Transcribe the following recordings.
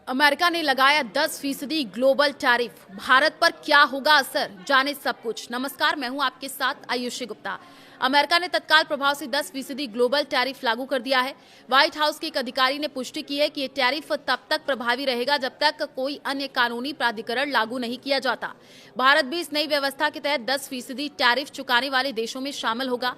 America ने लगाया 10% global tariff. Bharat पर क्या होगा असर, जाने सब कुछ। नमस्कार, मैं हूं आपके साथ आयुषी गुप्ता। अमेरिका ने तत्काल प्रभाव से 10% ग्लोबल टैरिफ लागू कर दिया है। व्हाइट हाउस के एक अधिकारी ने पुष्टि की है कि ये टैरिफ तब तक प्रभावी रहेगा जब तक कोई अन्य कानूनी प्राधिकरण लागू नहीं किया जाता। भारत भी इस नई व्यवस्था के तहत 10% टैरिफ चुकाने वाले देशों में शामिल होगा।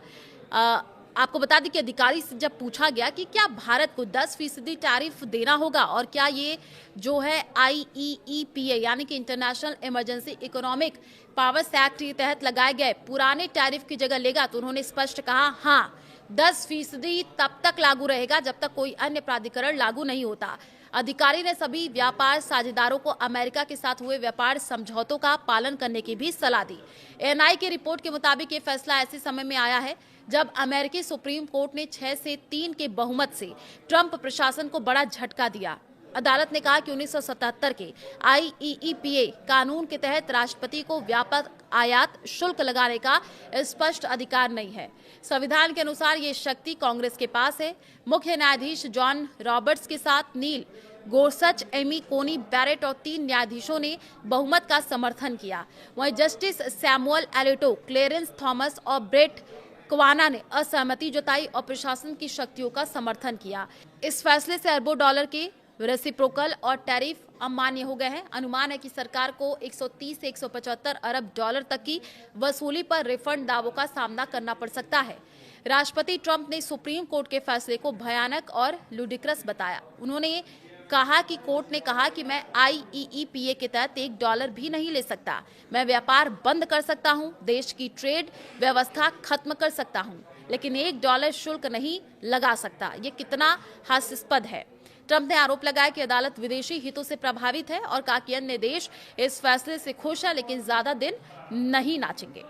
आपको बता दें कि अधिकारी से जब पूछा गया कि क्या भारत को 10% टैरिफ देना होगा और क्या ये जो है IEEPA यानी कि international emergency economic powers act के तहत लगाए गए पुराने टैरिफ की जगह लेगा, तो उन्होंने स्पष्ट कहा हाँ, 10% तब तक लागू रहेगा जब तक कोई अन्य प्राधिकरण लागू नहीं होता। अधिकारी ने सभी व्यापार साझेदारों को अमेरिका के साथ हुए व्यापार समझौतों का पालन करने की भी सलाह दी। एएनआई की रिपोर्ट के मुताबिक ये फैसला ऐसे समय में आया है जब अमेरिकी सुप्रीम कोर्ट ने 6 से 3 के बहुमत से ट्रंप प्रशासन को बड़ा झटका दिया। अदालत ने कहा कि 1977 के IEEPA कानून के तहत राष्ट्रपति को व्यापक आयात शुल्क लगाने का स्पष्ट अधिकार नहीं है। संविधान के अनुसार ये शक्ति कांग्रेस के पास है। मुख्य न्यायाधीश जॉन रॉबर्ट्स के साथ नील गोरसच, एमी कोनी बैरेट और 3 न्यायाधीशों ने बहुमत का समर्थन किया। वहीं जस्टिस सैमुअल एलिटो, क्लेरेंस थॉमस और ब्रेट कवाना ने असहमति जताई और प्रशासन की शक्तियों का समर्थन किया। इस फैसले से अरबों डॉलर के रेसिप्रोकल और टैरिफ अमान्य हो गए हैं। अनुमान है कि सरकार को 130 से 175 अरब डॉलर तक की वसूली पर रिफंड दावों का सामना करना पड़ सकता है। राष्ट्रपति ट्रंप ने सुप्रीम कोर्ट के फैसले को भयानक और लुडिक्रस बताया। उन्होंने कहा कि कोर्ट ने कहा कि मैं IEEPA के तहत $1 भी नहीं ले सकता। मैं व्यापार बंद कर सकता हूं, देश की ट्रेड व्यवस्था खत्म कर सकता हूं, लेकिन $1 शुल्क नहीं लगा सकता। ये कितना हास्यास्पद है। ट्रंप ने आरोप लगाया कि अदालत विदेशी हितों से प्रभावित है और कहा कि अन्य देश इस फैसले से खुश है लेकिन ज्यादा दिन नहीं नाचेंगे।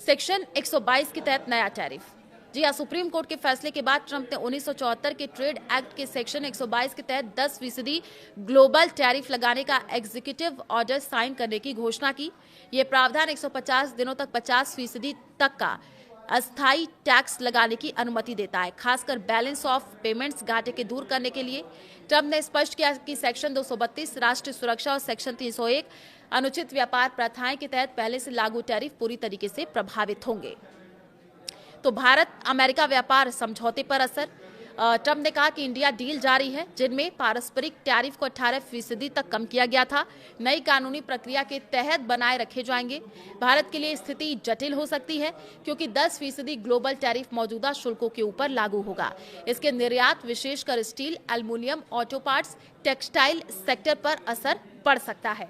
सेक्शन 122 के तहत नया टैरिफ। जी हां, सुप्रीम कोर्ट के फैसले के बाद ट्रंप ने 1974 के ट्रेड एक्ट के सेक्शन 122 के तहत 10% ग्लोबल टैरिफ लगाने का एग्जीक्यूटिव ऑर्डर साइन करने की घोषणा की। यह प्रावधान 150 दिनों तक 50% तक का अस्थायी टैक्स लगाने की अनुमति देता है, खासकर बैलेंस ऑफ पेमेंट्स घाटे के दूर करने के लिए। ट्रंप ने स्पष्ट किया कि सेक्शन 232 राष्ट्रीय सुरक्षा और सेक्शन 301 अनुचित व्यापार प्रथाएं के तहत पहले से लागू टैरिफ पूरी तरीके से प्रभावित होंगे। तो भारत अमेरिका व्यापार समझौते पर असर। ट्रंप ने कहा कि इंडिया डील जारी है जिनमें पारस्परिक टैरिफ को 18% तक कम किया गया था, नई कानूनी प्रक्रिया के तहत बनाए रखे जाएंगे। भारत के लिए स्थिति जटिल हो सकती है क्योंकि 10% ग्लोबल टैरिफ मौजूदा शुल्कों के ऊपर लागू होगा। इसके निर्यात विशेषकर steel, aluminium, auto parts, textile sector पर असर पड़ सकता है।